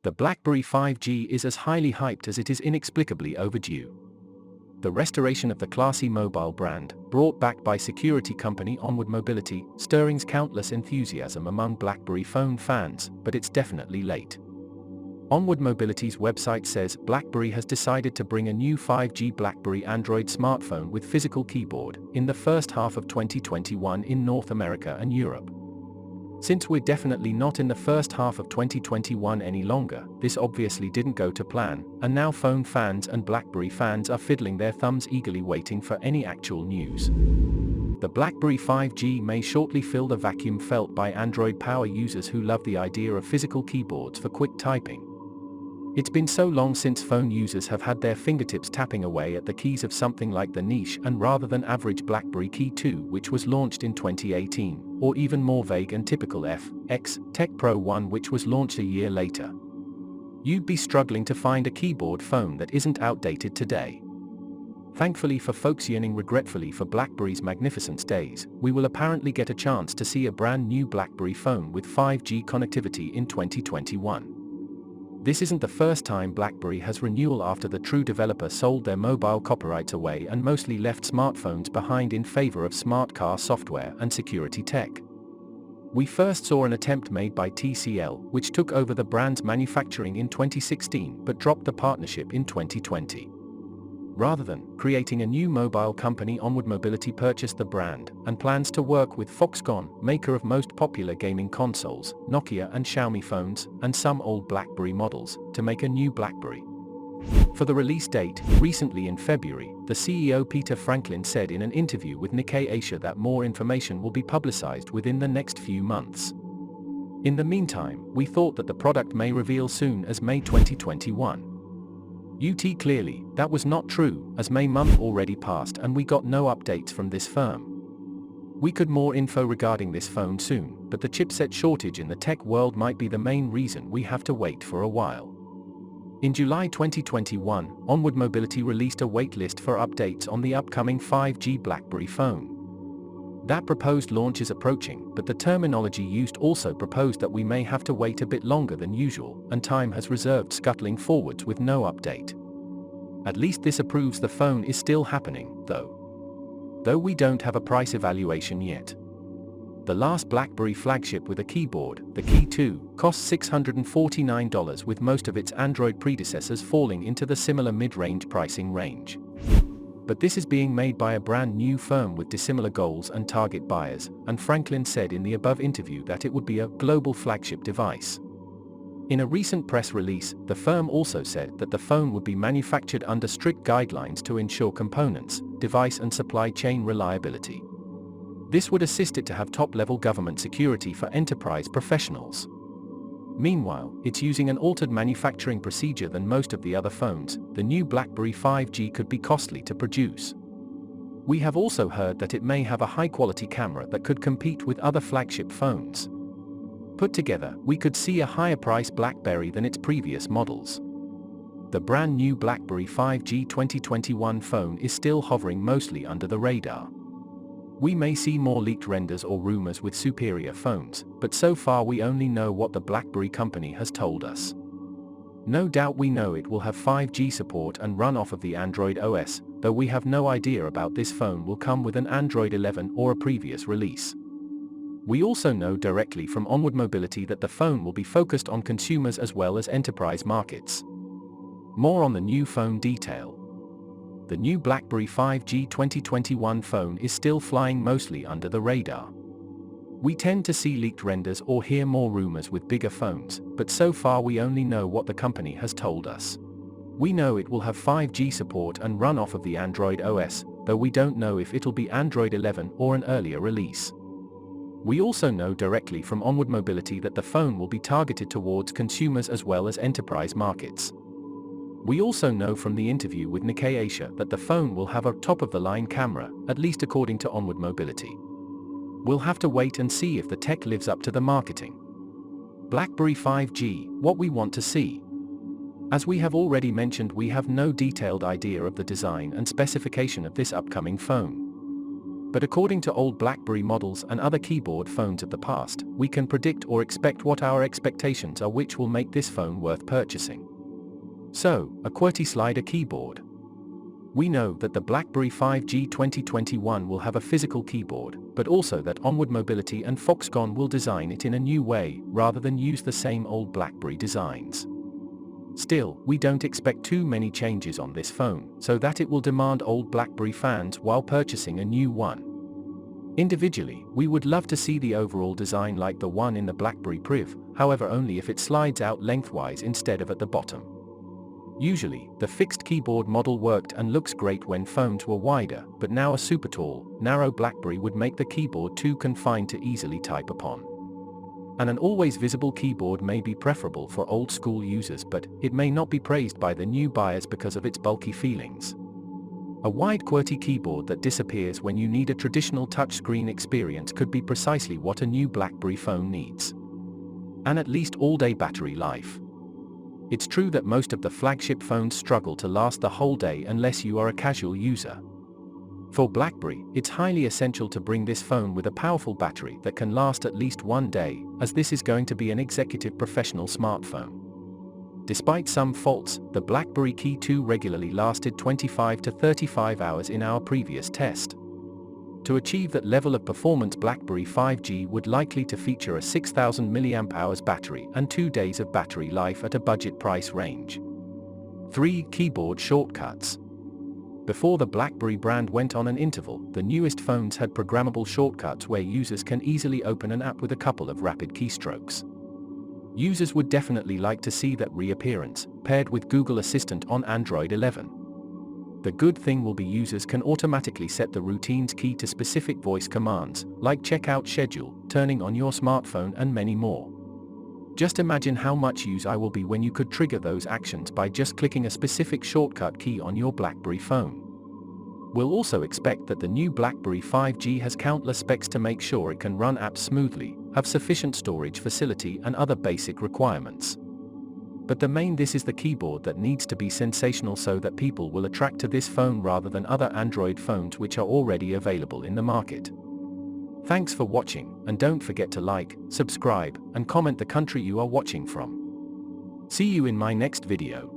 The BlackBerry 5G is as highly hyped as it is inexplicably overdue. The restoration of the classy mobile brand, brought back by security company Onward Mobility, stirs countless enthusiasm among BlackBerry phone fans, but it's definitely late. Onward Mobility's website says BlackBerry has decided to bring a new 5G BlackBerry Android smartphone with physical keyboard in the first half of 2021 in North America and Europe. Since we're definitely not in the first half of 2021 any longer, this obviously didn't go to plan, and now phone fans and BlackBerry fans are fiddling their thumbs eagerly waiting for any actual news. The BlackBerry 5G may shortly fill the vacuum felt by Android power users who love the idea of physical keyboards for quick typing. It's been so long since phone users have had their fingertips tapping away at the keys of something like the niche and rather than average BlackBerry Key 2, which was launched in 2018, or even more vague and typical X Tech Pro 1, which was launched a year later. You'd be struggling to find a keyboard phone that isn't outdated today. Thankfully for folks yearning regretfully for BlackBerry's magnificent days, we will apparently get a chance to see a brand new BlackBerry phone with 5G connectivity in 2021. This isn't the first time BlackBerry has renewal after the true developer sold their mobile copyrights away and mostly left smartphones behind in favor of smart car software and security tech. We first saw an attempt made by TCL, which took over the brand's manufacturing in 2016 but dropped the partnership in 2020. Rather than creating a new mobile company, Onward Mobility purchased the brand and plans to work with Foxconn, maker of most popular gaming consoles, Nokia and Xiaomi phones, and some old BlackBerry models, to make a new BlackBerry. For the release date, recently in February, the CEO Peter Franklin said in an interview with Nikkei Asia that more information will be publicized within the next few months. In the meantime, we thought that the product may reveal soon as May 2021. Clearly, that was not true, as May month already passed and we got no updates from this firm. We could more info regarding this phone soon, but the chipset shortage in the tech world might be the main reason we have to wait for a while. In July 2021, Onward Mobility released a waitlist for updates on the upcoming 5G BlackBerry phone. That proposed launch is approaching, but the terminology used also proposed that we may have to wait a bit longer than usual, and time has reserved scuttling forwards with no update. At least this proves the phone is still happening, though we don't have a price evaluation yet. The last BlackBerry flagship with a keyboard, the Key 2, cost $649, with most of its Android predecessors falling into the similar mid-range pricing range. But this is being made by a brand new firm with dissimilar goals and target buyers, and Franklin said in the above interview that it would be a global flagship device. In a recent press release, the firm also said that the phone would be manufactured under strict guidelines to ensure components, device and supply chain reliability. This would assist it to have top-level government security for enterprise professionals. Meanwhile, it's using an altered manufacturing procedure than most of the other phones. The new BlackBerry 5G could be costly to produce. We have also heard that it may have a high-quality camera that could compete with other flagship phones. Put together, we could see a higher-priced BlackBerry than its previous models. The brand new BlackBerry 5G 2021 phone is still hovering mostly under the radar. We may see more leaked renders or rumors with superior phones, but so far we only know what the BlackBerry company has told us. No doubt we know it will have 5G support and run off of the Android OS, though we have no idea about this phone will come with an Android 11 or a previous release. We also know directly from Onward Mobility that the phone will be focused on consumers as well as enterprise markets. More on the new phone detail. The new BlackBerry 5G 2021 phone is still flying mostly under the radar. We tend to see leaked renders or hear more rumors with bigger phones, but so far we only know what the company has told us. We know it will have 5G support and run off of the Android OS, though we don't know if it'll be Android 11 or an earlier release. We also know directly from Onward Mobility that the phone will be targeted towards consumers as well as enterprise markets. We also know from the interview with Nikkei Asia that the phone will have a top-of-the-line camera, at least according to Onward Mobility. We'll have to wait and see if the tech lives up to the marketing. BlackBerry 5G, what we want to see. As we have already mentioned, we have no detailed idea of the design and specification of this upcoming phone. But according to old BlackBerry models and other keyboard phones of the past, we can predict or expect what our expectations are, which will make this phone worth purchasing. So, a QWERTY slider keyboard. We know that the BlackBerry 5G 2021 will have a physical keyboard, but also that Onward Mobility and Foxconn will design it in a new way, rather than use the same old BlackBerry designs. Still, we don't expect too many changes on this phone, so that it will demand old BlackBerry fans while purchasing a new one. Individually, we would love to see the overall design like the one in the BlackBerry Priv, however only if it slides out lengthwise instead of at the bottom. Usually, the fixed keyboard model worked and looks great when phones were wider, but now a super tall, narrow BlackBerry would make the keyboard too confined to easily type upon. And an always visible keyboard may be preferable for old school users, but it may not be praised by the new buyers because of its bulky feelings. A wide QWERTY keyboard that disappears when you need a traditional touchscreen experience could be precisely what a new BlackBerry phone needs. And at least all-day battery life. It's true that most of the flagship phones struggle to last the whole day unless you are a casual user. For BlackBerry, it's highly essential to bring this phone with a powerful battery that can last at least one day, as this is going to be an executive professional smartphone. Despite some faults, the BlackBerry Key 2 regularly lasted 25 to 35 hours in our previous test. To achieve that level of performance, BlackBerry 5G would likely to feature a 6000 mAh battery and 2 days of battery life at a budget price range. 3. Keyboard shortcuts. Before the BlackBerry brand went on an interval, the newest phones had programmable shortcuts where users can easily open an app with a couple of rapid keystrokes. Users would definitely like to see that reappearance, paired with Google Assistant on Android 11. The good thing will be users can automatically set the routines key to specific voice commands, like checkout schedule, turning on your smartphone and many more. Just imagine how much use I will be when you could trigger those actions by just clicking a specific shortcut key on your BlackBerry phone. We'll also expect that the new BlackBerry 5G has countless specs to make sure it can run apps smoothly, have sufficient storage facility and other basic requirements. But this is the keyboard that needs to be sensational so that people will attract to this phone rather than other Android phones which are already available in the market. Thanks for watching, and don't forget to like, subscribe, and comment the country you are watching from. See you in my next video.